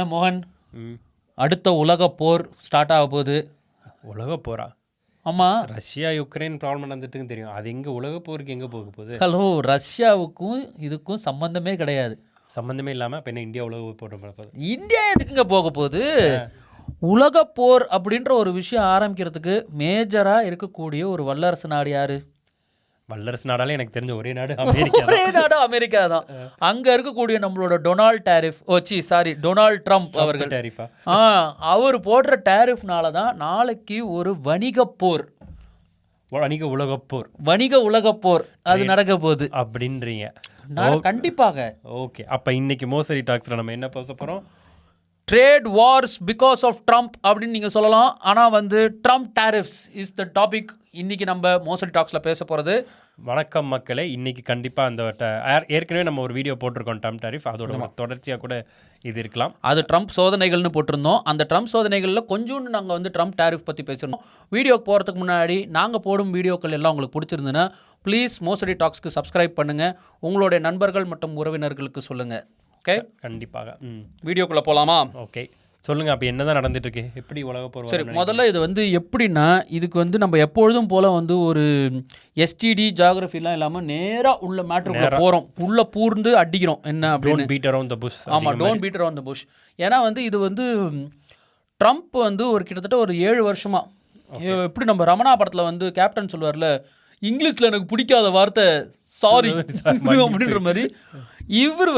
என்ன மோகன், அடுத்த உலக போர் ஸ்டார்ட் ஆக போகுது. உலக போரா? ஆமாம், ரஷ்யா யுக்ரைன் ப்ராப்ளம் நடந்துட்டுன்னு தெரியும். அது எங்கே உலக போருக்கு எங்கே போக போகுது? ஹலோ, ரஷ்யாவுக்கும் இதுக்கும் சம்மந்தமே கிடையாது. சம்மந்தமே இல்லாமல் இப்போ என்ன இந்தியா உலக போர் போகுது? இந்தியா எதுக்குங்க போக போகுது? உலக போர் அப்படின்ற ஒரு விஷயம் ஆரம்பிக்கிறதுக்கு மேஜராக இருக்கக்கூடிய ஒரு வல்லரசு நாடு யாரு? வல்லரசு நாடாலே எனக்கு தெரிஞ்ச ஒரே நாடு அமெரிக்கா. ஒரே நாடு அமெரிக்கா தான். அங்க இருக்கக்கூடிய நம்மளோட டொனால்ட் ட்ரம்ப் அவர்கள் டேரிஃபா அவர் போடுற டேரிஃப்னால தான் நாளைக்கு ஒரு வணிக உலக போர் அது நடக்க போகுது அப்படின்றீங்க? கண்டிப்பாக. ஓகே, அப்போ இன்னைக்கு மோசடி டாக்ஸ்ல நம்ம என்ன பேச போறோம்? Trade wars because of Trump அப்படின்னு நீங்கள் சொல்லலாம். ஆனால் Trump tariffs is the topic இன்னைக்கு நம்ம மோசடி டாக்ஸில் பேச போகிறது. வணக்கம் மக்களே. இன்னைக்கு கண்டிப்பாக அந்த ஏற்கனவே நம்ம ஒரு வீடியோ போட்டிருக்கோம் ட்ரம்ப் டேரிஃப். அதோட தொடர்ச்சியாக கூட இது இருக்கலாம். அது ட்ரம்ப் சோதனைகள்னு போட்டிருந்தோம். அந்த ட்ரம்ப் சோதனைகளில் கொஞ்சோண்டு நாங்கள் ட்ரம்ப் டேரிஃப் பற்றி பேசியிருந்தோம். வீடியோக்கு போகிறதுக்கு முன்னாடி நாங்கள் போடும் வீடியோக்கள் எல்லாம் உங்களுக்கு பிடிச்சிருந்துன்னா ப்ளீஸ் மோசடி டாக்ஸ்க்கு சப்ஸ்கிரைப் பண்ணுங்கள். உங்களுடைய நண்பர்கள் மற்றும் உறவினர்களுக்கு சொல்லுங்கள். ஓகே, கண்டிப்பாக. வீடியோக்குள்ளே போகலாமா? ஓகே, சொல்லுங்கள். அப்போ என்ன தான் நடந்துட்டுருக்கு? எப்படி உலக போர்? சரி, முதல்ல இது எப்படின்னா, இதுக்கு நம்ம எப்பொழுதும் போல் ஒரு எஸ்டிடி ஜியாகிரஃபிலாம் இல்லாமல் நேராக உள்ள மேட்ருக்குள்ளே போகிறோம். உள்ளே பூர்ந்து அடிக்கிறோம். என்ன அப்படின்னு? Beat around the bush. ஆமாம், don't beat around the bush. ஏன்னா இது ட்ரம்ப் ஒரு கிட்டத்தட்ட ஒரு 7 வருஷமாக எப்படி நம்ம ரமணா படத்தில் கேப்டன் சொல்லுவார்ல, இங்கிலீஷில் எனக்கு பிடிக்காத வார்த்தை சாரி அப்படின்ற மாதிரி இவர்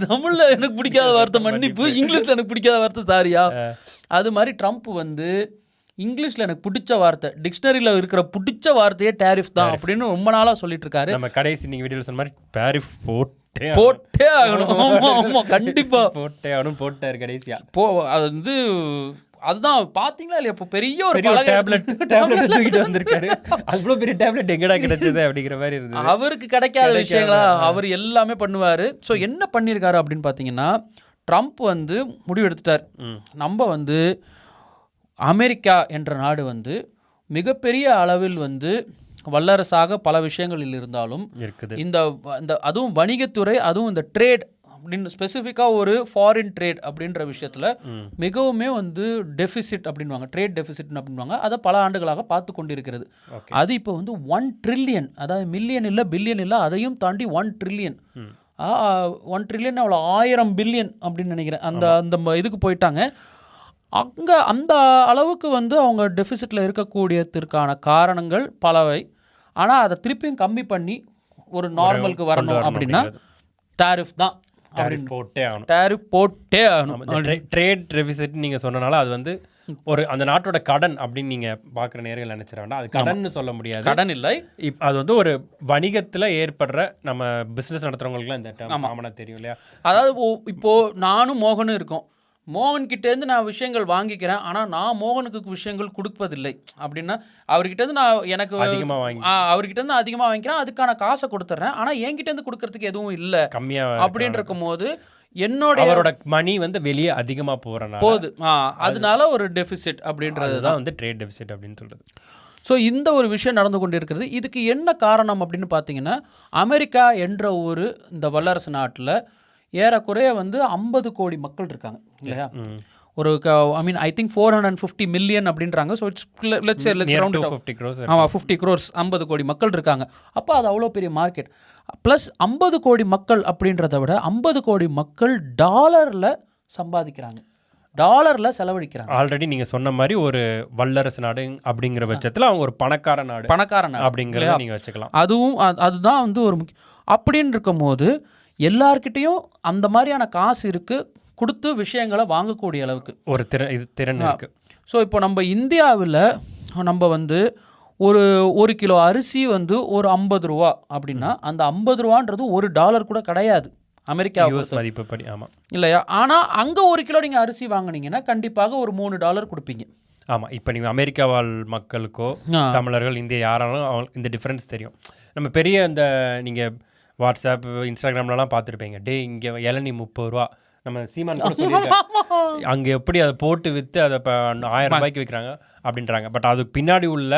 தமிழ்ல எனக்கு பிடிக்காத வார்த்தை மன்னிப்பு, இங்கிலீஷ்ல எனக்கு பிடிக்காத வார்த்தை சாரியா. அது மாதிரி ட்ரம்ப் இங்கிலீஷ்ல எனக்கு பிடிச்ச வார்த்தை, டிக்ஷனரியில இருக்கிற பிடிச்ச வார்த்தையே டேரிஃப் தான் அப்படின்னு ரொம்ப நாளா சொல்லிட்டு இருக்காரு. நம்ம கடைசி நீங்க வீடியோல சொன்ன மாதிரி டேரிஃப் போட்டே ஆகணும். ஆமா ஆமா, கண்டிப்பா போட்டே ஆகணும். போட்டாரு கடைசியா. அது அதுதான் பாத்தீங்களா இல்லையா? இப்போ பெரிய ஒரு டேப்லெட் தூக்கிட்டு வந்திருக்காரு. அவ்வளோ பெரிய டேப்லெட் எங்கடா கிடைச்சது அப்படிங்கிற மாதிரி இருந்தது. அவருக்கு கிடைக்காத விஷயங்களா அவர் எல்லாமே பண்ணுவார். ஸோ என்ன பண்ணியிருக்காரு அப்படின்னு பார்த்தீங்கன்னா, ட்ரம்ப் முடிவு எடுத்துட்டார். நம்ம அமெரிக்கா என்ற நாடு மிகப்பெரிய அளவில் வல்லரசாக பல விஷயங்களில் இருந்தாலும் இருக்குது. இந்த அதுவும் வணிகத்துறை, அதுவும் இந்த ட்ரேட் அப்படின்னு ஸ்பெசிஃபிக்காக ஒரு ஃபாரின் ட்ரேட் அப்படின்ற விஷயத்தில் மிகவுமே டெஃபிசிட் அப்படின்வாங்க, ட்ரேட் டெஃபிசிட் அப்படின்வாங்க. அதை பல ஆண்டுகளாக பார்த்து கொண்டிருக்கிறது. அது இப்போ 1 ட்ரில்லியன், அதாவது மில்லியன் இல்லை பில்லியன் இல்லை, அதையும் தாண்டி 1 ட்ரில்லியன். 1 ட்ரில்லியன் அவ்வளோ 1000 பில்லியன் அப்படின்னு நினைக்கிறேன். அந்த இதுக்கு போயிட்டாங்க. அங்கே அந்த அளவுக்கு அவங்க டெஃபிசிட்டில் இருக்கக்கூடியதற்கான காரணங்கள் பலவை. ஆனால் அதை திருப்பியும் கம்மி பண்ணி ஒரு நார்மலுக்கு வரணும் அப்படின்னா டேரிஃப் தான். போட்டே ஆகணும். டேரிஃப் போட்டே ஆகணும். ட்ரேட் டெஃபிசிட் நீங்கள் சொன்னனால அது ஒரு அந்த நாட்டோட கடன் அப்படின்னு நீங்கள் பார்க்குற நேரங்கள் நினைச்சிட வேண்டாம். அது கடன் சொல்ல முடியாது, கடன் இல்லை. அது ஒரு வணிகத்தில் ஏற்படுற நம்ம பிஸ்னஸ் நடத்துகிறவங்களுக்குலாம் இந்த காமனாக தெரியும் இல்லையா? அதாவது இப்போது நானும் மோகனும் இருக்கோம். மோகன்கிட்டேருந்து நான் விஷயங்கள் வாங்கிக்கிறேன், ஆனால் நான் மோகனுக்கு விஷயங்கள் கொடுப்பதில்லை அப்படின்னா அவர்கிட்டேருந்து நான் எனக்கு அவர்கிட்டேருந்து அதிகமாக வாங்கிக்கிறேன், அதுக்கான காசை கொடுத்துட்றேன். ஆனால் என்கிட்டேருந்து கொடுக்கறதுக்கு எதுவும் இல்லை, கம்மியாக அப்படின்னு இருக்கும்போது அவரோட மணி வெளியே அதிகமாக போகுது. அதனால ஒரு டெஃபிசிட் அப்படின்றது தான் ட்ரேட் டெஃபிசிட் அப்படின்னு சொல்கிறது. ஸோ இந்த ஒரு விஷயம் நடந்து கொண்டு இருக்கிறது. இதுக்கு என்ன காரணம் அப்படின்னு பார்த்தீங்கன்னா, அமெரிக்கா என்ற இந்த வல்லரசு நாட்டில் ஏறக்குறைய 50 கோடி மக்கள் இருக்காங்க இல்லையா? ஒரு ஐ திங்க் 450 மில்லியன் அப்படின்றாங்க. So it's let's around 50 crores. ஆமாம், 50 crores, 50 கோடி மக்கள் இருக்காங்க. அப்போ அது அவ்வளோ பெரிய மார்க்கெட். ப்ளஸ் 50 கோடி மக்கள் அப்படின்றத விட 50 கோடி மக்கள் டாலரில் சம்பாதிக்கிறாங்க, டாலரில் செலவழிக்கிறாங்க. ஆல்ரெடி நீங்கள் சொன்ன மாதிரி ஒரு வல்லரசு நாடு அப்படிங்கிற பட்சத்தில் அவங்க ஒரு பணக்கார நாடு அப்படிங்கிறத நீங்கள் வச்சுக்கலாம். அதுதான் ஒரு முக்கியம். அப்படின்னு இருக்கும்போது எல்லார்கிட்டையும் அந்த மாதிரியான காசு இருக்குது, கொடுத்து விஷயங்களை வாங்கக்கூடிய அளவுக்கு ஒரு திறன் இருக்குது. ஸோ இப்போ நம்ம இந்தியாவில் நம்ம ஒரு கிலோ அரிசி ஒரு 50 ரூபா அப்படின்னா அந்த 50 ரூபான்றது $1 கூட கிடையாது அமெரிக்கா மதிப்புப்படி. ஆமாம் இல்லையா? ஆனால் அங்கே 1 கிலோ நீங்கள் அரிசி வாங்கினீங்கன்னா கண்டிப்பாக ஒரு $3 கொடுப்பீங்க. ஆமாம். இப்போ நீங்கள் அமெரிக்கா வாழ் மக்களுக்கோ தமிழர்கள் இந்தியா யாராலும் இந்த டிஃப்ரென்ஸ் தெரியும். நம்ம பெரிய இந்த நீங்கள் வாட்ஸ்அப் இன்ஸ்டாகிராம்லலாம் பார்த்துருப்பீங்க, இங்கே இளநீ 30 ரூபா, நம்ம சீமான் கூட சொல்லியிருக்காங்க அங்கே எப்படி அதை போட்டு விற்று அதை இப்போ 1000 ரூபாய்க்கு விற்கிறாங்க அப்படின்றாங்க. பட் அதுக்கு பின்னாடி உள்ள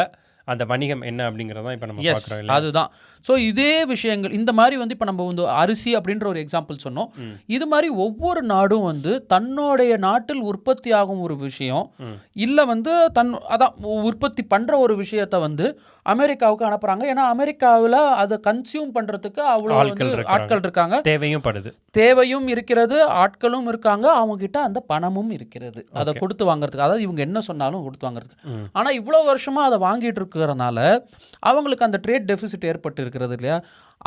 அந்த வணிகம் என்ன அப்படிங்கிறதான் இப்போ நம்ம பார்க்குறோம். அதுதான். ஸோ இதே விஷயங்கள் இந்த மாதிரி வந்து இப்போ நம்ம வந்து அரிசி அப்படின்ற ஒரு எக்ஸாம்பிள் சொன்னோம். இது மாதிரி ஒவ்வொரு நாடும் வந்து தன்னுடைய நாட்டில் உற்பத்தி ஆகும் ஒரு விஷயம் இல்லை வந்து அதான் உற்பத்தி பண்ணுற ஒரு விஷயத்த வந்து அமெரிக்காவுக்கு அனுப்புகிறாங்க. ஏன்னா அமெரிக்காவில் அதை கன்சியூம் பண்ணுறதுக்கு அவ்வளோ ஆட்கள் இருக்காங்க, தேவையும் இருக்கிறது, ஆட்களும் இருக்காங்க, அவங்ககிட்ட அந்த பணமும் இருக்கிறது அதை கொடுத்து வாங்குறதுக்கு. அதாவது இவங்க என்ன சொன்னாலும் கொடுத்து வாங்குறதுக்கு. ஆனால் இவ்வளோ வருஷமாக அதை வாங்கிட்டு இருக்கிறதுனால அவங்களுக்கு அந்த ட்ரேட் டெபிசிட் ஏற்பட்டு இருக்கிறது இல்லையா,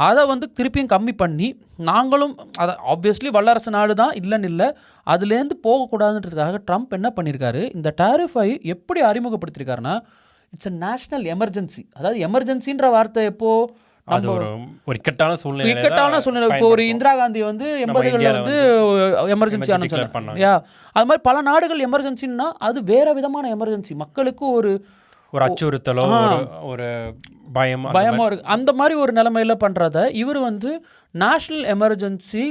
அதை வந்து திருப்பியும் கம்மி பண்ணி நாங்களும் அதை ஆப்வியஸ்லி வல்லரசு நாடு தான் இல்லைன்னு இல்லை, அதுலேருந்து போகக்கூடாதுன்றதுக்காக ட்ரம்ப் என்ன பண்ணியிருக்காரு, இந்த டாரிஃபை எப்படி அறிமுகப்படுத்தியிருக்காருன்னா இட்ஸ் அ நேஷனல் எமர்ஜென்சி. அதாவது எமர்ஜென்சின்ற வார்த்தை எப்போ ஒரு இக்கட்டான சூழ்நிலை. இப்போ ஒரு இந்திரா காந்தி வந்து 80களில் வந்து எமர்ஜென்சியான சொன்னாங்க. அது மாதிரி பல நாடுகள் எமர்ஜென்சின்னா அது வேற விதமான எமர்ஜென்சி, மக்களுக்கு ஒரு அச்சுறுத்தலோ ஒரு பயமோ இருக்கு. அந்த மாதிரி ஒரு நிலைமையில பண்றத இவர் வந்து நேஷனல் எமர்ஜென்சி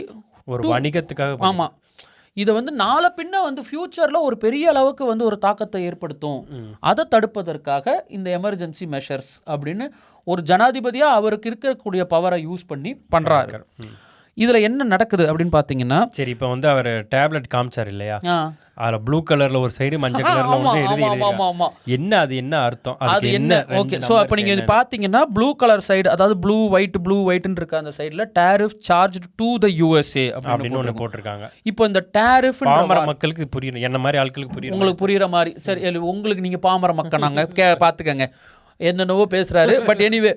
ஒரு வணிகத்துக்காக. ஆமாம், இதை வந்து நாளை பின்ன வந்து ஃபியூச்சரில் ஒரு பெரிய அளவுக்கு வந்து ஒரு தாக்கத்தை ஏற்படுத்தும், அதை தடுப்பதற்காக இந்த எமர்ஜென்சி மெஷர்ஸ் அப்படின்னு ஒரு ஜனாதிபதியாக அவருக்கு இருக்கக்கூடிய பவரை யூஸ் பண்ணி பண்ணுறாரு. இதில் என்ன நடக்குது அப்படின்னு பார்த்தீங்கன்னா, சரி இப்போ வந்து அவர் டேப்லெட் காமிச்சார் இல்லையா, அதில் ப்ளூ கலரில் ஒரு சைடு மஞ்சள் கலரில் ஒன்று எழுதி என்ன, அது என்ன அர்த்தம், அது என்ன? ஓகே, ஸோ அப்போ நீங்கள் பார்த்தீங்கன்னா ப்ளூ கலர் சைடு, அதாவது ப்ளூ ஒயிட்னு இருக்க அந்த சைடில் tariff charge to the USA அப்படின்னு ஒன்று போட்டிருக்காங்க. இப்போ இந்த டேரிஃப் பாமர மக்களுக்கு புரியணும், என்ன மாதிரி ஆட்களுக்கு புரியணும், உங்களுக்கு புரியுற மாதிரி. சரி, உங்களுக்கு நீங்கள் பாமர மக்கள் நாங்கள் பார்த்துக்கங்க, என்னென்னவோ பேசுகிறாரு. பட் எனிவே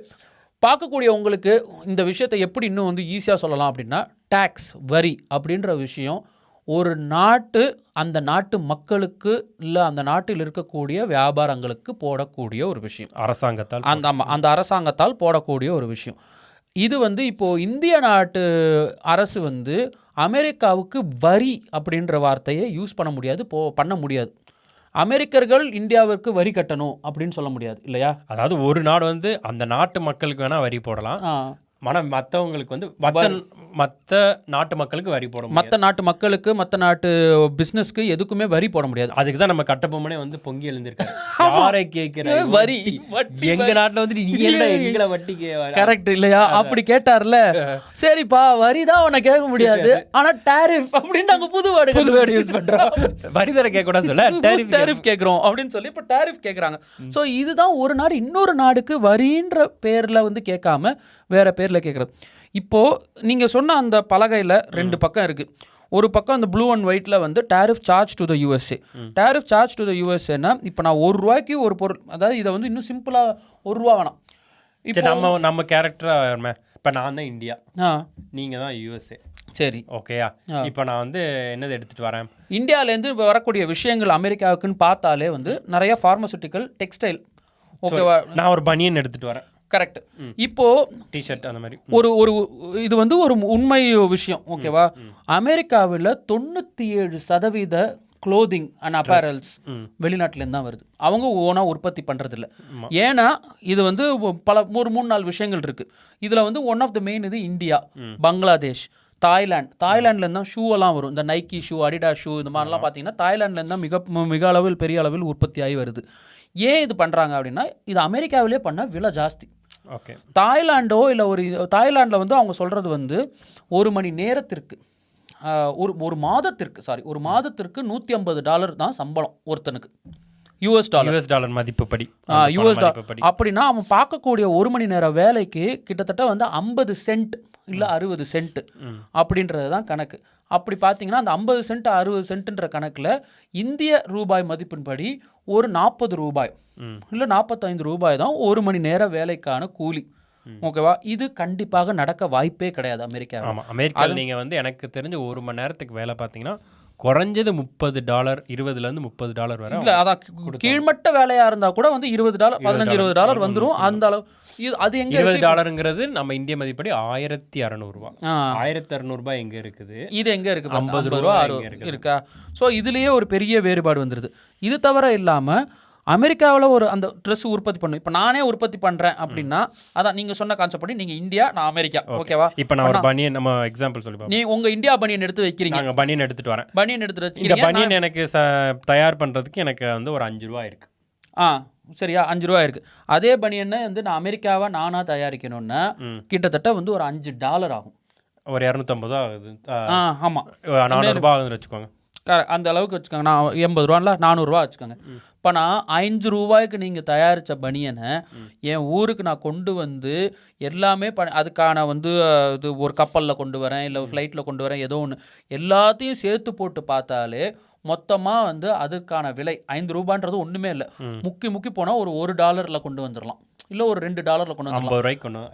பார்க்கக்கூடிய உங்களுக்கு இந்த விஷயத்தை எப்படி இன்னும் வந்து ஈஸியாக சொல்லலாம் அப்படின்னா, டேக்ஸ் வரி அப்படின்ற விஷயம் ஒரு நாட்டு அந்த நாட்டு மக்களுக்கு இல்லை அந்த நாட்டில் இருக்கக்கூடிய வியாபாரங்களுக்கு போடக்கூடிய ஒரு விஷயம், அரசாங்கத்தால் அந்த அரசாங்கத்தால் போடக்கூடிய ஒரு விஷயம். இது வந்து இப்போது இந்திய நாட்டு அரசு வந்து அமெரிக்காவுக்கு வரி அப்படின்ற வார்த்தையை யூஸ் பண்ண முடியாது. அமெரிக்கர்கள் இந்தியாவிற்கு வரி கட்டணும் அப்படின்னு சொல்ல முடியாது இல்லையா. அதாவது ஒரு நாடு வந்து அந்த நாட்டு மக்களுக்கு வேணால் வரி போடலாம், மற்றவங்களுக்கு வந்து மற்ற நாட்டு மக்களுக்கு வரி போட முடியாது. மற்ற நாட்டு மக்களுக்கு மற்ற நாட்டு பிஸ்னஸ்க்கு எதுக்குமே வரி போட முடியாது. அதுக்கு தான் நம்ம கட்டபொம்மனே வந்து பொங்கி எழுந்திருக்காரு, யாரை கேட்கிற வரி, எங்க நாட்டில் வந்து எங்களை வட்டி கரெக்ட் இல்லையா அப்படி கேட்டார்ல. சரிப்பா வரி தான் உன்னை கேட்க முடியாது, ஆனா டாரிஃப் அப்படின்னு நாங்கள் புது வேர்டு யூஸ் பண்றோம். வரி தர கேட்கக்கூடாது சொல்ல டாரிஃப் கேட்குறோம் அப்படின்னு சொல்லி இப்போ டாரிஃப் கேட்குறாங்க. ஸோ இதுதான் ஒரு நாடு இன்னொரு நாடுக்கு வரின்ற பேரில் வந்து கேட்காம வேற பேரில் கேட்குறது. இப்போது நீங்கள் சொன்ன அந்த பலகையில் 2 பக்கம் இருக்குது. ஒரு பக்கம் அந்த ப்ளூ அண்ட் ஒயிட்டில் வந்து tariff charge to the USA. Tariff charge to the USAனா இப்போ நான் ₹1 ஒரு பொருள், அதாவது இதை வந்து இன்னும் சிம்பிளாக ₹1 வேணாம். இப்போ நம்ம கேரக்டராக இப்போ நான் தான் இந்தியா, நீங்கள் தான் USA, சரி ஓகேயா. இப்போ நான் வந்து என்னது எடுத்துகிட்டு வரேன், இந்தியாவிலேருந்து வரக்கூடிய விஷயங்கள் அமெரிக்காவுக்குன்னு பார்த்தாலே வந்து நிறைய ஃபார்மசூட்டிக்கல், டெக்ஸ்டைல், ஓகேவா. நான் ஒரு பனியன் எடுத்துகிட்டு வரேன், கரெக்ட். இப்போ டிஷர்ட் அந்த மாதிரி ஒரு இது வந்து ஒரு உண்மை விஷயம், ஓகேவா. அமெரிக்காவில் 97% க்ளோதிங் அண்ட் அப்பேரல்ஸ் வெளிநாட்டிலேருந்து தான் வருது. அவங்க ஓனாக உற்பத்தி பண்ணுறதில்ல. ஏன்னா இது வந்து ஒரு 3-4 விஷயங்கள் இருக்குது. இதில் வந்து ஒன் ஆஃப் த மெயின் இது இந்தியா, பங்களாதேஷ், தாய்லாண்ட்லேருந்து தான் ஷூவெல்லாம் வரும். இந்த நைக்கி ஷூ, அடிடாஸ் ஷூ, இந்த மாதிரிலாம் பார்த்தீங்கன்னா தாய்லாண்ட்லேருந்து தான் மிக அளவில் பெரிய அளவில் உற்பத்தி ஆகி வருது. ஏன் இது பண்ணுறாங்க அப்படின்னா, இது அமெரிக்காவிலே பண்ண விலை ஜாஸ்தி. ஓகே, தாய்லாண்டோ இல்லை தாய்லாண்டில் வந்து அவங்க சொல்கிறது வந்து ஒரு மணி நேரத்திற்கு ஒரு மாதத்திற்கு $150 தான் சம்பளம் ஒருத்தனுக்கு, US டாலர் மதிப்புப்படி. அப்படின்னா அவன் பார்க்கக்கூடிய ஒரு மணி நேர வேலைக்கு கிட்டத்தட்ட வந்து 50 சென்ட் இல்லை 60 சென்ட் அப்படின்றது தான் கணக்கு. அப்படி பார்த்தீங்கன்னா அந்த 50 சென்ட் 60 சென்ட்ன்ற கணக்கில் இந்திய ரூபாய் மதிப்பின்படி ஒரு ₹40 இல்லை ₹45 தான் ஒரு மணி நேர வேலைக்கான கூலி, ஓகேவா. இது கண்டிப்பாக நடக்க வாய்ப்பே கிடையாது அமெரிக்கா. ஆமாம், அமெரிக்காவில் நீங்கள் வந்து எனக்கு தெரிஞ்ச ஒரு மணி நேரத்துக்கு வேலை பார்த்தீங்கன்னா குறைஞ்சது $30, $20 வரை. இல்லை, அதான் கீழ்மட்ட வேலையாக இருந்தால் கூட வந்து $20, $15-20 வந்துடும். அந்த அளவு அது எங்கே $20ங்கிறது நம்ம இந்திய மதிப்படி $1600. $1600 எங்கே இருக்குது, இது எங்கே இருக்குது, $50 இருக்கா. ஸோ இதுலேயே ஒரு பெரிய வேறுபாடு வந்துடுது. இது தவிர இல்லாமல் அமெரிக்காவில் ஒரு அந்த ட்ரெஸ் உற்பத்தி பண்ணும். இப்போ நானே உற்பத்தி பண்ணுறேன் அப்படின்னா, அதான் நீங்கள் சொன்ன கான்செப்ட் படி நீங்கள் இந்தியா, நான் அமெரிக்கா, ஓகேவா. இப்போ நான் ஒரு பனியன், நம்ம எக்ஸாம்பிள் சொல்லி நீ உங்கள் இந்தியா பனியன் எடுத்து வைக்கிறீங்க, நாங்கள் பனியன் எடுத்துகிட்டு வரேன், பனியன் எடுத்துகிட்டு இந்த பனியன் எனக்கு தயார் பண்ணுறதுக்கு எனக்கு வந்து ஒரு ₹5 இருக்குது. சரியா, 5 ரூபா இருக்குது. அதே பனியனை வந்து நான் அமெரிக்காவை நானாக தயாரிக்கணும்னா கிட்டத்தட்ட வந்து ஒரு $5 ஆகும். ஒரு 250 ஆகுது. ஆமாம், $400 ஆகுதுன்னு வச்சுக்கோங்க. அந்த அளவுக்கு வச்சுக்கோங்க. நான் 80 ரூபான்ல $400 வச்சுக்கோங்க. இப்போ நான் 5 ரூபாய்க்கு நீங்கள் தயாரித்த பனியனை என் ஊருக்கு நான் கொண்டு வந்து எல்லாமே அதுக்கான வந்து இது ஒரு கப்பலில் கொண்டு வரேன், இல்லை ஃப்ளைட்டில் கொண்டு வரேன், ஏதோ ஒன்று எல்லாத்தையும் சேர்த்து போட்டு பார்த்தாலே மொத்தமாக வந்து அதுக்கான விலை 5 ரூபான்றது ஒன்றுமே இல்லை. முக்கி போனால் ஒரு $1 கொண்டு வந்துடலாம், இல்லை ஒரு $2 கொண்டு வந்துடலாம்.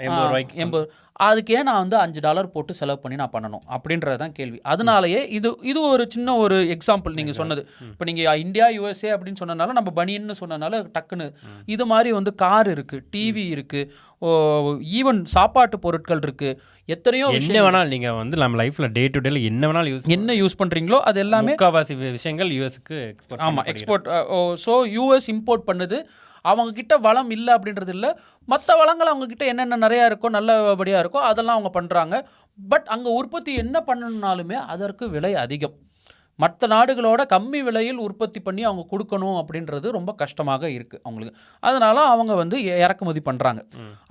80 ரூபாய்க்கு அதுக்கே நான் வந்து $5 போட்டு செலவு பண்ணி நான் பண்ணணும் அப்படின்றது தான் கேள்வி. அதனாலேயே இது ஒரு சின்ன ஒரு எக்ஸாம்பிள் நீங்கள் சொன்னது. இப்போ நீங்கள் இந்தியா USA அப்படின்னு சொன்னனால, நம்ம பனியன்னு சொன்னனால டக்குன்னு இது மாதிரி வந்து கார் இருக்குது, டிவி இருக்குது, ஈவன் சாப்பாட்டு பொருட்கள் இருக்குது, எத்தனையோ என்ன வேணாலும் நீங்கள் வந்து நம்ம லைஃப்பில் டே டு டேல என்ன வேணாலும் என்ன யூஸ் பண்ணுறீங்களோ அது எல்லாமே முக்கால்வாசி விஷயங்கள் யூஎஸ்க்கு எக்ஸ்போர்ட். ஆமாம், எக்ஸ்போர்ட். ஸோ யூஎஸ் இம்போர்ட் பண்ணுது. அவங்கக்கிட்ட வளம் இல்லை அப்படின்றது இல்லை, மற்ற வளங்கள் அவங்கக்கிட்ட என்னென்ன நிறையா இருக்கோ நல்லபடியாக இருக்கோ அதெல்லாம் அவங்க பண்ணுறாங்க. பட் அங்கே உற்பத்தி என்ன பண்ணணுன்னாலுமே அதற்கு விலை அதிகம். மற்ற நாடுகளோட கம்மி விலையில் உற்பத்தி பண்ணி அவங்க கொடுக்கணும் அப்படின்றது ரொம்ப கஷ்டமாக இருக்குது அவங்களுக்கு. அதனால் அவங்க வந்து இறக்குமதி பண்ணுறாங்க.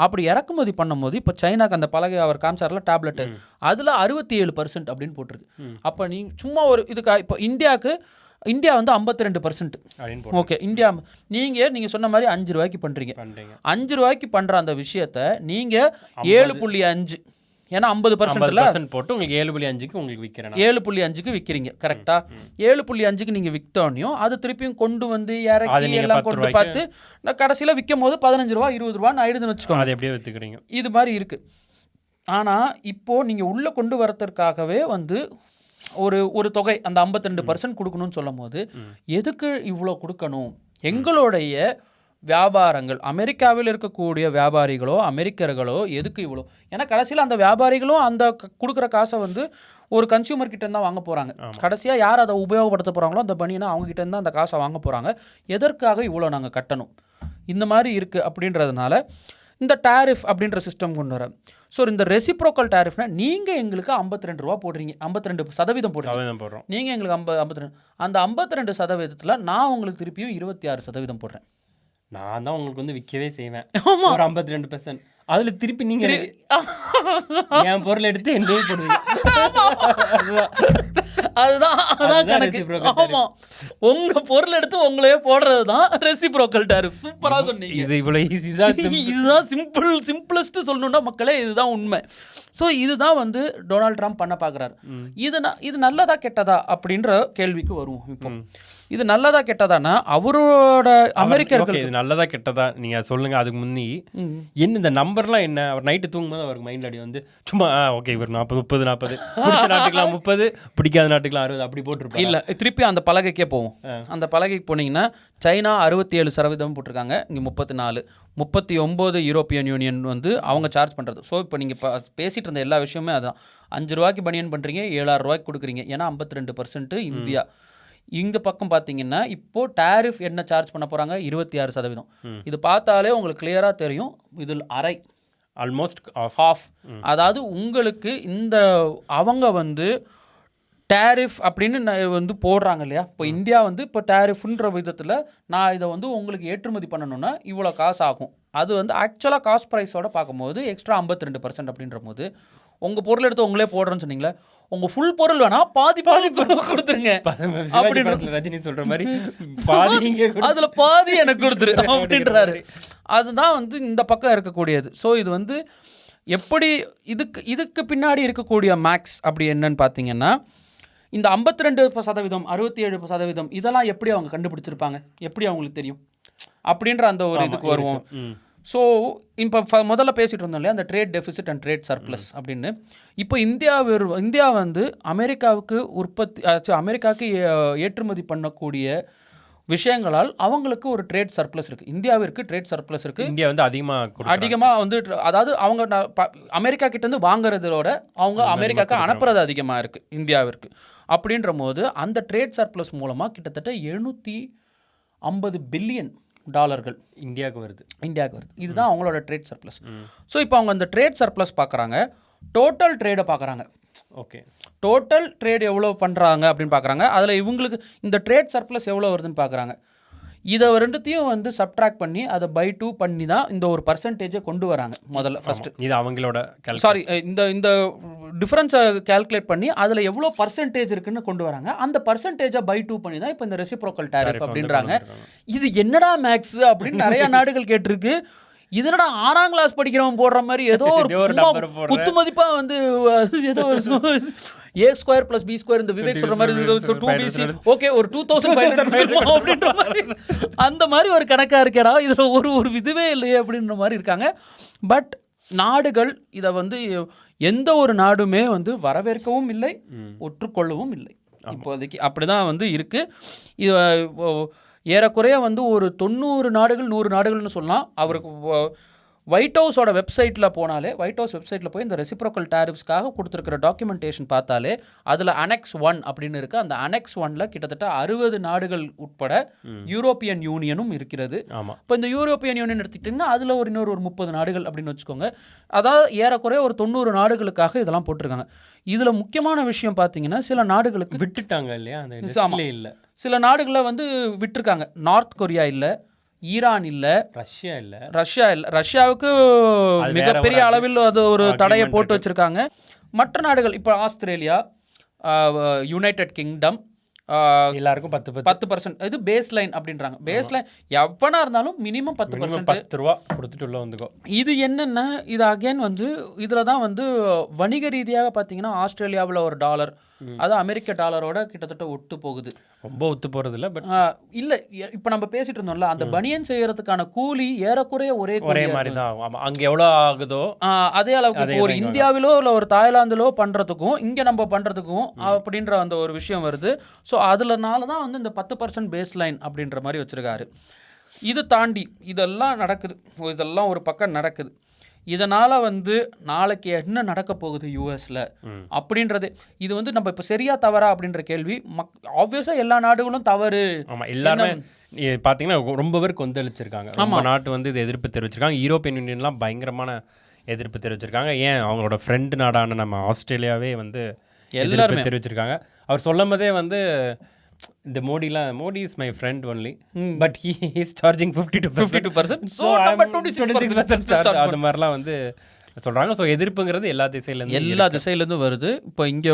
அப்படி இறக்குமதி பண்ணும்போது இப்போ சைனாக்கு அந்த பலகை அவர் காமிச்சார்ல டேப்லெட்டு, அதில் 67% அப்படின்னு போட்டிருக்கு. அப்போ நீ சும்மா ஒரு இதுக்கு இப்போ இந்தியா வந்து 52%. ஓகே, இந்தியா நீங்கள் சொன்ன மாதிரி 5 ரூபாய்க்கு பண்ணுறீங்க. 5 ரூபாய்க்கு பண்ணுற அந்த விஷயத்த நீங்கள் 7.5, ஏன்னா 50% போட்டு உங்களுக்கு 7.5க்கு உங்களுக்கு விற்கிறேன். 7.5க்கு விற்கிறீங்க கரெக்டாக. 7.5க்கு நீங்கள் விற்றோன்னையும் அது திருப்பியும் கொண்டு வந்து இறக்கி எல்லாம் கொண்டு பார்த்து நான் கடைசியில் விற்கும் போது 15 ரூபா 20 ரூபான்னு ஆயிடுதுன்னு வச்சுக்கோங்க. அதை எப்படியே விற்றுக்கிறீங்க. இது மாதிரி இருக்குது. ஆனால் இப்போது நீங்கள் உள்ளே கொண்டு வரத்துக்காகவே வந்து ஒரு தொகை அந்த 52% கொடுக்கணும்னு சொல்லும் போது எதுக்கு இவ்வளோ கொடுக்கணும்? எங்களுடைய வியாபாரங்கள், அமெரிக்காவில் இருக்கக்கூடிய வியாபாரிகளோ அமெரிக்கர்களோ எதுக்கு இவ்வளோ? ஏன்னா கடைசியில் அந்த வியாபாரிகளும் அந்த கொடுக்குற காசை வந்து ஒரு கன்சியூமர் கிட்டேருந்து தான் வாங்க போகிறாங்க. கடைசியாக யார் அதை உபயோகப்படுத்த போகிறாங்களோ அந்த பனியனை அவங்க கிட்டேருந்து தான் அந்த காசை வாங்க போகிறாங்க. எதற்காக இவ்வளோ நாங்கள் கட்டணும்? இந்த மாதிரி இருக்குது அப்படின்றதுனால இந்த டேரிஃப் அப்படின்ற சிஸ்டம் கொண்டு வர. ஸோ இந்த ரெசிப்ரோக்கல் டேரிஃப்னா நீங்கள் எங்களுக்கு 52 ரூபா போடுறீங்க, 52% போடுறோம். நீங்கள் எங்களுக்கு 52, அந்த 52% நான் உங்களுக்கு திருப்பியும் 26% போடுறேன். நான் தான் உங்களுக்கு வந்து விற்கவே செய்வேன் ஒரு 52%. அதில் திருப்பி நீங்கள் என் பொருள் எடுத்து என்ன போடுவீங்க. அதுதான் கணக்கு. ஆமாம், உங்கள் பொருள் எடுத்து உங்களே போடுறது தான் ரெசிப்ரோக்கல் டேரிஃப். சூப்பராக சொன்னீங்க. இது இவ்வளோ ஈஸி தான். இதுதான் சிம்பிளஸ்ட்டு சொல்லணுன்னா மக்களே, இதுதான் உண்மை. ஸோ இதுதான் வந்து டொனால்ட் ட்ரம்ப் பண்ண பார்க்குறாரு. இது நல்லதா கெட்டதா அப்படின்ற கேள்விக்கு வருவோம். இப்போ இது நல்லதா கெட்டதானா அவரோட அமெரிக்கர்கள் இது நல்லதா கெட்டதா நீங்கள் சொல்லுங்கள். அதுக்கு முன்னி என்ன இந்த நம்பர்லாம் என்ன? அவர் நைட்டு தூங்கும்போது அவருக்கு மைண்ட் அடி வந்து சும்மா ஓகே இவர் 40 30 பிடிச்ச நாட்டுக்கெலாம் 30, பிடிக்காத நாட்டுக்கெலாம் 60 அப்படி போட்டிருப்பாங்க. இல்லை, திருப்பி அந்த பலகைக்கே போவோம். அந்த பலகைக்கு போனீங்கன்னா சைனா 67% போட்டிருக்காங்க, இங்கே 34, 39 யூரோப்பியன் யூனியன் வந்து அவங்க சார்ஜ் பண்ணுறது. ஸோ இப்போ நீங்கள் பேசிகிட்டு இருந்த எல்லா விஷயமே அதான். 5 ரூபாய்க்கு பனியன் பண்ணுறீங்க, 7,000 ரூபாய்க்கு கொடுக்குறீங்க, ஏன்னா 52% இந்தியா. இந்த பக்கம் பார்த்தீங்கன்னா இப்போது டேரிஃப் என்ன சார்ஜ் பண்ண போகிறாங்க? 26%. இது பார்த்தாலே உங்களுக்கு கிளியராக தெரியும், இதில் அரை, ஆல்மோஸ்ட் ஹாஃப். அதாவது உங்களுக்கு இந்த அவங்க வந்து டேரிஃப் அப்படின்னு வந்து போடுறாங்க இல்லையா? இப்போ இந்தியா வந்து இப்போ டேரிஃப்ன்ற விதத்தில் நான் இதை வந்து உங்களுக்கு ஏற்றுமதி பண்ணணுன்னா இவ்வளோ காசு ஆகும். அது வந்து ஆக்சுவலாக காஸ்ட் ப்ரைஸோட பார்க்கும்போது எக்ஸ்ட்ரா 52% அப்படின்ற போது உங்கள் பொருள் எடுத்து உங்களே போடுறேன்னு சொன்னீங்களே, உங்கள் ஃபுல் பொருள் வேணால் பாதி கொடுத்துருங்க அப்படின்னு ரஜினி சொல்கிற மாதிரி பாதி அதில் பாதி எனக்கு கொடுத்துரு அப்படின்றாரு. அதுதான் வந்து இந்த பக்கம் இருக்கக்கூடியது. ஸோ இது வந்து எப்படி இதுக்கு பின்னாடி இருக்கக்கூடிய மேக்ஸ் அப்படி என்னன்னு பார்த்தீங்கன்னா, இந்த 52%, 67% இதெல்லாம் எப்படி அவங்க கண்டுபிடிச்சிருப்பாங்க, எப்படி அவங்களுக்கு தெரியும் அப்படின்ற அந்த ஒரு இதுக்கு வருவோம். ஸோ இப்போ முதல்ல பேசிகிட்டு இருந்தோம் இல்லையா, அந்த trade deficit and trade surplus அப்படின்னு. இப்போ இந்தியா வந்து அமெரிக்காவுக்கு ஏற்றுமதி பண்ணக்கூடிய விஷயங்களால் அவங்களுக்கு ஒரு ட்ரேட் சர்ப்ளஸ் இருக்குது. இந்தியாவிற்கு ட்ரேட் சர்ப்ளஸ் இருக்குது. இந்தியா வந்து அதிகமாக வந்து அதாவது அவங்க அமெரிக்கா கிட்டேருந்து வாங்குறதோட அவங்க அமெரிக்காவுக்கு அனுப்புறது அதிகமாக இருக்குது இந்தியாவிற்கு. அப்படின்ற போது அந்த ட்ரேட் சர்ப்ளஸ் மூலமாக கிட்டத்தட்ட $750 பில்லியன் இந்தியாவுக்கு வருது. இதுதான் அவங்களோட ட்ரேட் சர்ப்ளஸ். ஸோ இப்போ அவங்க அந்த ட்ரேட் சர்ப்ளஸ் பார்க்குறாங்க, டோட்டல் ட்ரேடை பார்க்குறாங்க. ஓகே, டோட்டல் ட்ரேட் எவ்வளோ பண்ணுறாங்க அப்படின்னு பார்க்குறாங்க. அதில் இவங்களுக்கு இந்த ட்ரேட் சர்ப்ளஸ் எவ்வளோ வருதுன்னு பார்க்குறாங்க. இதை ரெண்டுத்தையும் வந்து சப்ட்ராக்ட் பண்ணி அதை பை 2 பண்ணி தான் இந்த ஒரு பர்சன்டேஜை கொண்டு வராங்க முதல்ல ஃபர்ஸ்ட். இது அவங்களோட சாரி, இந்த டிஃபரன்ஸை கால்குலேட் பண்ணி அதில் எவ்வளோ பர்சன்டேஜ் இருக்குன்னு கொண்டு வராங்க. அந்த பர்சன்டேஜை பை 2 பண்ணி தான் இப்போ இந்த ரெசிப்ரோக்கல் டாரிஃப் அப்படின்றாங்க. இது என்னடா மேக்ஸ் அப்படின்னு நிறைய நாடுகள் கேட்டிருக்கு. இதனடா 6ஆம் கிளாஸ் படிக்கிறவன் போடுற மாதிரி ஏதோ ஒரு குத்து மதிப்பா வந்து ஏதோ a² + b² இந்த விவேக் சொல்ற மாதிரி 2bc ஓகே ஒரு 2500 அப்படின்ற மாதிரி அந்த மாதிரி ஒரு கணக்கா இருக்கேடா, இதுல ஒரு இதுவே இல்லையே அப்படின்ற மாதிரி இருக்காங்க. பட் நாடுகள் இதை வந்து எந்த ஒரு நாடுமே வந்து வரவேற்கவும் இல்லை, ஒற்றுக்கொள்ளவும் இல்லை. இப்போதைக்கு அப்படிதான் வந்து இருக்கு. இது ஏறக்குறைய வந்து ஒரு 90 நாடுகள் 100 நாடுகள்னு சொல்லலாம். அவருக்கு ஒயிட் ஹவுஸோட வெப்சைட்டில் போனாலே, ஒயிட் ஹவுஸ் வெப்சைட்டில் போய் இந்த ரெசிப்ரோக்கல் டாரிஃப்ஸ்க்காக கொடுத்துருக்கிற டாக்குமெண்டேஷன் பார்த்தாலே அதில் அனெக்ஸ் 1 அப்படின்னு இருக்குது. அந்த அனெக்ஸ் 1ல் கிட்டத்தட்ட 60 நாடுகள் உட்பட யூரோப்பியன் யூனியனும் இருக்கிறது. இப்போ இந்த யூரோப்பியன் யூனியன் எடுத்துக்கிட்டிங்கன்னா அதில் இன்னொரு 30 நாடுகள் அப்படின்னு வச்சுக்கோங்க. அதாவது ஏறக்குறைய ஒரு 90 நாடுகளுக்காக இதெல்லாம் போட்டிருக்காங்க. இதில் முக்கியமான விஷயம் பார்த்தீங்கன்னா சில நாடுகளுக்கு விட்டுட்டாங்க இல்லையா, இல்லை சில நாடுகளில் வந்து விட்டுருக்காங்க. நார்த் கொரியா இல்லை, ஈரான் இல்லை, ரஷ்யா இல்லை. ரஷ்யாவுக்கு மிகப்பெரிய அளவில் அது ஒரு தடையை போட்டு வச்சுருக்காங்க. மற்ற நாடுகள் இப்போ ஆஸ்திரேலியா, யுனைடெட் கிங்டம் எல்லாருக்கும் 10%. இது பேஸ் லைன் அப்படின்றாங்க. பேஸ் லைன் எவனா இருந்தாலும் மினிமம் 10%, 10 ரூபா கொடுத்துட்டு உள்ள வந்துக்கோ. இது என்னென்னா இது அகேன் வந்து இதில் தான் வந்து வணிக ரீதியாக பார்த்தீங்கன்னா ஆஸ்திரேலியாவில் ஒரு டாலர் அது அமெரிக்க டாலரோட கிட்டத்தட்ட ஒட்டு போகுது. ரொம்ப ஒத்து போகிறது இல்லை, பட் இல்லை இப்போ நம்ம பேசிட்டு இருந்தோம்ல அந்த பனியன் செய்யறதுக்கான கூலி ஏறக்குறைய ஒரே மாதிரி தான் ஆகும். அங்கே எவ்வளோ ஆகுதோ அதே அளவுக்கு ஒரு இந்தியாவிலோ இல்லை ஒரு தாய்லாந்திலோ பண்ணுறதுக்கும் இங்கே நம்ம பண்ணுறதுக்கும் அப்படின்ற அந்த ஒரு விஷயம் வருது. ஸோ அதுலனால தான் வந்து இந்த 10% பேஸ் லைன் அப்படின்ற மாதிரி வச்சுருக்காரு. இது தாண்டி இதெல்லாம் நடக்குது, இதெல்லாம் ஒரு பக்கம் நடக்குது. இதனால் வந்து நாளைக்கு என்ன நடக்க போகுது யூஎஸில் அப்படின்றது, இது வந்து நம்ம இப்போ சரியா தவறா அப்படின்ற கேள்வி ஆப்வியஸாக எல்லா நாடுகளும் தவறு. ஆமாம், எல்லாருமே பார்த்தீங்கன்னா ரொம்ப பேர் கொந்தளிச்சிருக்காங்க. நம்ம நாட்டு வந்து இது எதிர்ப்பு தெரிவிச்சிருக்காங்க. யூரோப்பியன் யூனியன்லாம் பயங்கரமான எதிர்ப்பு தெரிவிச்சிருக்காங்க. ஏன் அவங்களோட ஃப்ரெண்டு நாடான நம்ம ஆஸ்திரேலியாவே வந்து எல்லாருமே தெரிவிச்சிருக்காங்க. அவர் சொல்லும் போதே வந்து இந்த Modi is my friend only, but he is charging 52%. So நம்ம 26% அது மாதிரிலாம் வந்து சொல்கிறாங்க. ஸோ எதிர்ப்புங்கிறது எல்லா திசையிலேருந்தும் வருது. இப்போ இங்கே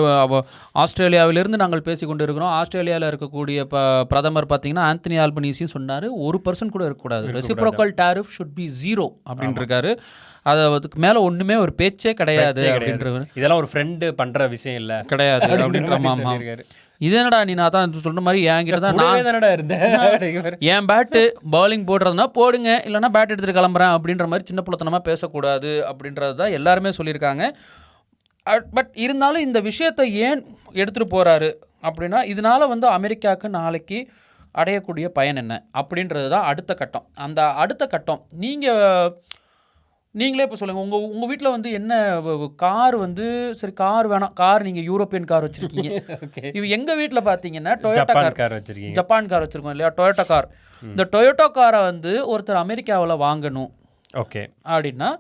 ஆஸ்திரேலியாவிலிருந்து நாங்கள் பேசி கொண்டு இருக்கிறோம். ஆஸ்திரேலியாவில் இருக்கக்கூடிய பிரதமர் பார்த்தீங்கன்னா ஆந்தனி ஆல்பனீஸியும் சொன்னார் 1% கூட இருக்கக்கூடாது, ரெசிப்ரோக்கல் டாரிஃப் ஷுட் பி 0 அப்படின்னு இருக்காரு. அதுக்கு மேலே ஒன்றுமே ஒரு பேச்சே கிடையாது அப்படின்றது. இதெல்லாம் ஒரு ஃப்ரெண்டு பண்ணுற விஷயம் இல்லை கிடையாது அப்படின்ற. இது என்னடா நீ நான் தான் சொல்ற மாதிரி என்கிட்ட தான் நான் இருந்தேன், என் பேட்டு பவுலிங் போடுறதுனா போடுங்க, இல்லைனா பேட் எடுத்துகிட்டு கிளம்புறேன் அப்படின்ற மாதிரி சின்ன புள்ளத்தனமாக பேசக்கூடாது அப்படின்றது தான் எல்லாருமே சொல்லியிருக்காங்க. பட் இருந்தாலும் இந்த விஷயத்தை ஏன் எடுத்துகிட்டு போகிறாரு அப்படின்னா இதனால் வந்து அமெரிக்காவுக்கு நாளைக்கு அடையக்கூடிய பயன் என்ன அப்படின்றது தான் அடுத்த கட்டம். அந்த அடுத்த கட்டம் நீங்களே இப்போ சொல்லுங்கள். உங்கள் வீட்டில் வந்து என்ன கார் வந்து சரி கார் வேணாம், கார் நீங்கள் யூரோப்பியன் கார் வச்சுருக்கீங்க. இப்போ எங்கள் வீட்டில் பார்த்தீங்கன்னா டொயோட்டா கார் வச்சுருக்கீங்க, ஜப்பான் கார் வச்சுருக்கோம் இல்லையா, டொயோட்டா கார். இந்த டொயோட்டா காரை வந்து ஒருத்தர் அமெரிக்காவில் வாங்கணும் ஓகே அப்படின்னா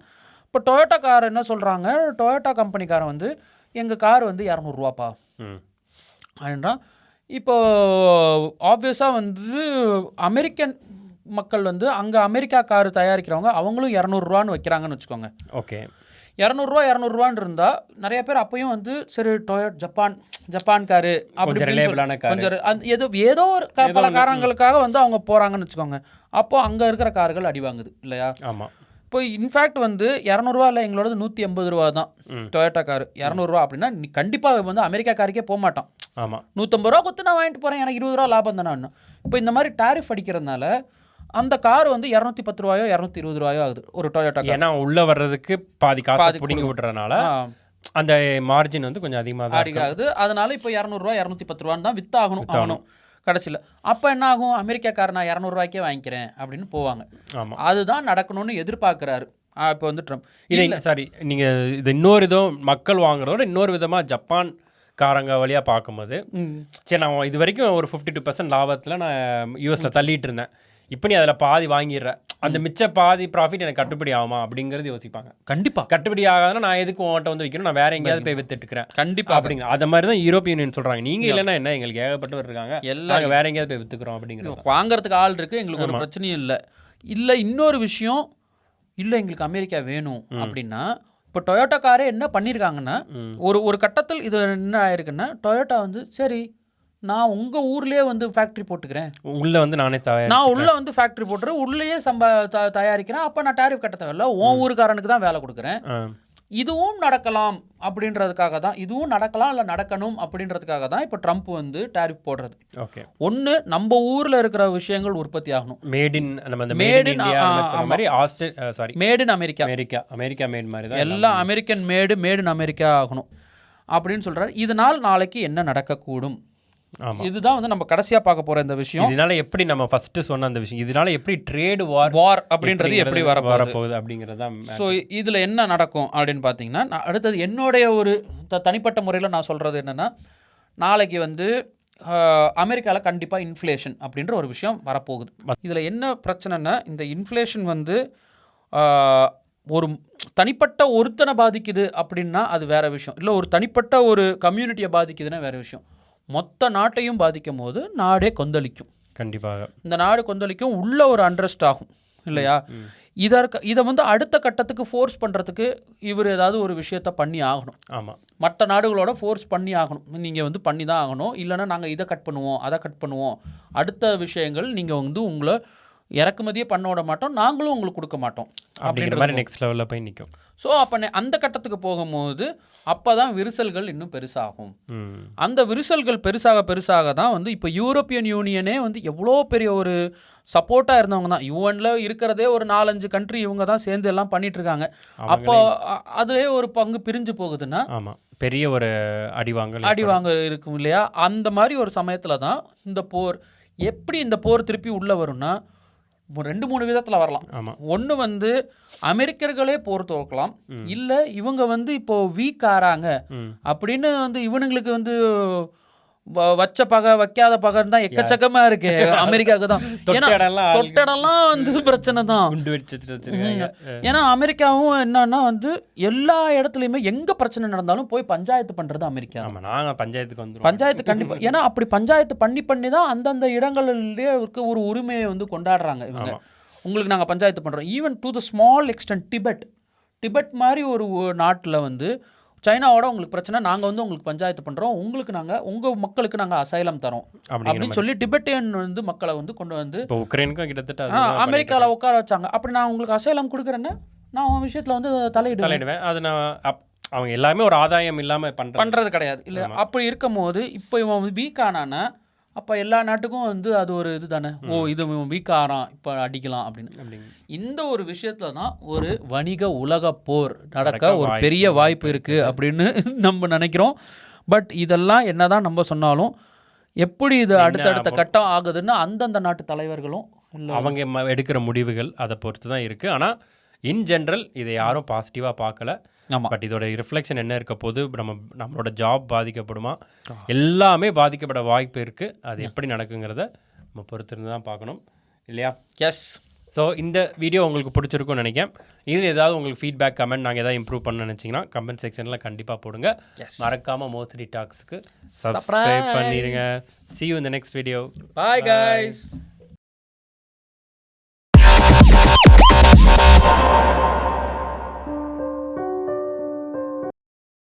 இப்போ டொயோட்டா கார் என்ன சொல்கிறாங்க, டொயோட்டா கம்பெனிக்காரன் வந்து எங்கள் கார் வந்து 200 ரூபாப்பா அப்படின்றா. இப்போ ஆப்வியஸாக வந்து அமெரிக்கன் மக்கள் வந்து அங்கே அமெரிக்கா கார் தயாரிக்கிறவங்க அவங்களும் 200 ரூபான்னு வைக்கிறாங்கன்னு வச்சுக்கோங்க. ஓகே 200 ரூபான்னு இருந்தால் நிறைய பேர் அப்பயும் வந்து சரி ஜப்பான் காரு அப்படி கொஞ்சம் ஏதோ ஒரு பல காரணங்களுக்காக வந்து அவங்க போகிறாங்கன்னு வச்சுக்கோங்க. அப்போது அங்கே இருக்கிற கார்கள் அடி வாங்குது இல்லையா. ஆமாம். இப்போ இன்ஃபேக்ட் வந்து 200 ரூபா இல்லை, எங்களோட 180 ரூபா தான் டொயோட்டா கார். 200 ரூபா அப்படின்னா நீ கண்டிப்பாக வந்து அமெரிக்கா காருக்கே போக மாட்டான். ஆமாம், 150 ரூபா கொடுத்து நான் வாங்கிட்டு போகிறேன், எனக்கு 20 ரூபா லாபம் தானே. இப்போ இந்த மாதிரி டாரிஃப் அடிக்கிறதுனால அந்த கார் வந்து 210 ரூபாயோ 220 ரூபாயோ ஆகுது ஒரு டொயோட்டா கார். ஏன்னா உள்ளே வர்றதுக்கு பாதி காசு பிடிங்கி விட்டுறதுனால அந்த மார்ஜின் வந்து கொஞ்சம் அதிகமாக ஆகுது. அதனால இப்போ 200 ரூபா 210 ரூபான்னு தான் வித்தாகணும் கடைசியில். அப்போ என்ன ஆகும், அமெரிக்காக்கார நான் 200 ரூபாய்க்கே வாங்கிக்கிறேன் அப்படின்னு போவாங்க. ஆமாம், அதுதான் நடக்கணும்னு எதிர்பார்க்குறாரு இப்போ வந்து ட்ரம்ப். இல்லை சாரி, நீங்கள் இது இன்னொரு விதம் மக்கள் வாங்குறதோட இன்னொரு விதமாக ஜப்பான் காரங்க வழியாக பார்க்கும்போது சரி நான் இது வரைக்கும் ஒரு 52% லாபத்தில் நான் யூஎஸில் தள்ளிட்டு இருந்தேன். இப்போ நீ அதில் பாதி வாங்கிடுற, அந்த மிச்ச பாதி ப்ராஃபிட் எனக்கு கட்டுப்படி ஆகுமா அப்படிங்கிறது யோசிப்பாங்க. கண்டிப்பாக கட்டுப்படி ஆகாதுன்னா நான் எதுக்கு உன்கிட்ட வந்து வைக்கணும், நான் வேற எங்கேயாவது போய் வித்துட்டுக்கிறேன். கண்டிப்பாக அப்படிங்கிற அது மாதிரி தான் யூரோப்பியன் யூனியன் சொல்கிறாங்க. நீங்கள் இல்லைன்னா என்ன, எங்களுக்கு ஏகப்பட்டவர் இருக்காங்க, எல்லாம் வேற எங்கேயாவது போய் வித்துக்கிறோம் அப்படிங்கிறது. வாங்குறதுக்கு ஆள் இருக்குது, எங்களுக்கு ஒரு பிரச்சனையும் இல்லை. இன்னொரு விஷயம் இல்லை, எங்களுக்கு அமெரிக்கா வேணும் அப்படின்னா இப்போ டொயோட்டா காரே என்ன பண்ணியிருக்காங்கன்னா, ஒரு கட்டத்தில் இது என்ன ஆயிருக்குன்னா, டொயோட்டா வந்து சரி நான் உங்கள் ஊர்லேயே வந்து ஃபேக்ட்ரி போட்டுக்கிறேன், உள்ளே வந்து நான் உள்ளே வந்து ஃபேக்ட்ரி போட்டுறேன், உள்ளேயே தயாரிக்கிறேன், அப்போ நான் டேரிஃப் கட்ட தேவையில்ல, உன் ஊருக்காரனுக்கு தான் வேலை கொடுக்குறேன். இதுவும் நடக்கலாம் அப்படின்றதுக்காக தான், இதுவும் நடக்கலாம் இல்லை நடக்கணும் அப்படின்றதுக்காக தான் இப்போ ட்ரம்ப் வந்து டேரிஃப் போடுறது. ஓகே, ஒன்று நம்ம ஊரில் இருக்கிற விஷயங்கள் உற்பத்தி ஆகணும், மேட் இன் அமெரிக்கா மேட் மாதிரி தான் எல்லாம் அமெரிக்கன் மேட் இன் அமெரிக்கா ஆகணும் அப்படின்னு சொல்கிறார். இதனால் நாளைக்கு என்ன நடக்கக்கூடும், இதுதான் வந்து நம்ம கடைசியாக பார்க்க போகிற இந்த விஷயம். இதனால எப்படி நம்ம ஃபர்ஸ்ட் சொன்ன அந்த விஷயம், இதனால எப்படி ட்ரேட் வார் அப்படின்றது எப்படி வரப்போகுது அப்படிங்கிறது தான். ஸோ இதில் என்ன நடக்கும் அப்படின்னு பார்த்தீங்கன்னா, அடுத்தது என்னுடைய ஒரு தனிப்பட்ட முறையில் நான் சொல்கிறது என்னென்னா, நாளைக்கு வந்து அமெரிக்காவில் கண்டிப்பாக இன்ஃப்ளேஷன் அப்படின்ற ஒரு விஷயம் வரப்போகுது. இதில் என்ன பிரச்சனைன்னா, இந்த இன்ஃப்ளேஷன் வந்து ஒரு தனிப்பட்ட ஒருத்தனை பாதிக்குது அப்படின்னா அது வேற விஷயம், இல்லை ஒரு தனிப்பட்ட ஒரு கம்யூனிட்டியை பாதிக்குதுன்னா வேற விஷயம். மொத்த நாட்டையும் பாதிக்கும் போது நாடே கொந்தளிக்கும். கண்டிப்பாக இந்த நாடு கொந்தளிக்கும், உள்ள ஒரு அண்ட்ரஸ்ட் ஆகும் இல்லையா. இதை வந்து அடுத்த கட்டத்துக்கு ஃபோர்ஸ் பண்ணுறதுக்கு இவர் ஏதாவது ஒரு விஷயத்த பண்ணி ஆகணும். ஆமாம், மற்ற நாடுகளோட ஃபோர்ஸ் பண்ணி ஆகணும், நீங்கள் வந்து பண்ணி தான் ஆகணும், இல்லைன்னா நாங்கள் இதை கட் பண்ணுவோம் அதை கட் பண்ணுவோம், அடுத்த விஷயங்கள் நீங்கள் வந்து உங்களை இறக்குமதியே பண்ண விட மாட்டோம், நாங்களும் உங்களுக்கு கொடுக்க மாட்டோம் அப்படிங்கிற மாதிரி நெக்ஸ்ட் லெவலில் போய் நிற்கும். ஸோ அப்போ அந்த கட்டத்துக்கு போகும்போது அப்போ தான் விரிசல்கள் இன்னும் பெருசாகும். அந்த விரிசல்கள் பெருசாக தான் வந்து இப்போ யூரோப்பியன் யூனியனே வந்து எவ்வளோ பெரிய ஒரு சப்போர்ட்டாக இருந்தவங்க தான். யூஎனில் இருக்கிறதே ஒரு 4-5 கண்ட்ரி இவங்க தான் சேர்ந்து எல்லாம் பண்ணிட்டு இருக்காங்க. அப்போ அதுவே ஒரு பங்கு பிரிஞ்சு போகுதுன்னா ஆமாம், பெரிய ஒரு அடிவாங்க இருக்கும் இல்லையா. அந்த மாதிரி ஒரு சமயத்தில் தான் இந்த போர், எப்படி இந்த போர் திருப்பி உள்ளே வரும்னா 2-3 விதத்தில் வரலாம். ஒன்று வந்து அமெரிக்கர்களே போர் துவக்கலாம், இல்லை இவங்க வந்து இப்போ வீக் ஆறாங்க அப்படின்னு வந்து இவனுங்களுக்கு வந்து வச்ச பகை வைக்காத பகைன்னு தான் எக்கச்சக்கமா இருக்கு அமெரிக்காவுக்கு தான். தொட்டடெல்லாம் வந்து பிரச்சனை தான். ஏன்னா அமெரிக்காவும் என்னன்னா வந்து எல்லா இடத்துலையுமே எங்க பிரச்சனை நடந்தாலும் போய் பஞ்சாயத்து பண்றது அமெரிக்கா. பஞ்சாயத்து கண்டிப்பா, ஏன்னா அப்படி பஞ்சாயத்து பண்ணி தான் அந்தந்த இடங்களிலே ஒரு உரிமையை வந்து கொண்டாடுறாங்க இவங்க. உங்களுக்கு நாங்கள் பஞ்சாயத்து பண்றோம். Even to the small extent Tibet மாதிரி ஒரு நாட்டில் வந்து சைனாவோட உங்களுக்கு பிரச்சனை, நாங்கள் வந்து உங்களுக்கு பஞ்சாயத்து பண்ணுறோம், உங்களுக்கு நாங்கள் உங்கள் மக்களுக்கு நாங்கள் அசைலம் தரோம் அப்படின்னு சொல்லி டிபெட்டியன் வந்து மக்களை வந்து கொண்டு வந்து உக்ரைனுக்கும் கிட்டத்தட்ட அமெரிக்காவில் உட்கார வச்சாங்க. அப்படி நான் உங்களுக்கு அசைலம் கொடுக்குறேன்னா நான் உன் விஷயத்தில் வந்து தலையிடுவேன். அது நான் அவங்க எல்லாமே ஒரு ஆதாயம் இல்லாமல் பண்ணுறது கிடையாது இல்லை. அப்படி இருக்கும் போது இப்போ இவன் வீக் ஆனானா அப்போ எல்லா நாட்டுக்கும் வந்து அது ஒரு இது தானே, இது வீக் ஆறான் இப்போ அடிக்கலாம் அப்படின்னு. இந்த ஒரு விஷயத்துல தான் ஒரு வணிக உலக போர் நடக்க ஒரு பெரிய வாய்ப்பு இருக்குது அப்படின்னு நம்ம நினைக்கிறோம். பட் இதெல்லாம் என்னதான் நம்ம சொன்னாலும் எப்படி இது அடுத்தடுத்த கட்டம் ஆகுதுன்னு அந்தந்த நாட்டு தலைவர்களும் அவங்க எடுக்கிற முடிவுகள் அதை பொறுத்து தான் இருக்குது. ஆனால் இன் ஜென்ரல் இதை யாரும் பாசிட்டிவாக பார்க்கல. பட் இதோட ரிஃப்ளெக்ஷன் என்ன இருக்க போது, நம்மளோட ஜாப் பாதிக்கப்படுமா, எல்லாமே பாதிக்கப்பட வாய்ப்பு இருக்குது. அது எப்படி நடக்குங்கிறத நம்ம பொறுத்திருந்து தான் பார்க்கணும் இல்லையா. எஸ். ஸோ இந்த வீடியோ உங்களுக்கு பிடிச்சிருக்கும்னு நினைக்கிறேன். இதில் ஏதாவது உங்களுக்கு ஃபீட்பேக் கமெண்ட் நாங்கள் ஏதாவது இம்ப்ரூவ் பண்ண நினச்சிங்கன்னா கமெண்ட் செக்ஷனில் கண்டிப்பாக போடுங்க. மறக்காமல் மோஸ்ட்லி டாக்ஸுக்கு சப்ஸ்கிரைப் பண்ணிடுங்க. See you in the next video. Bye guys.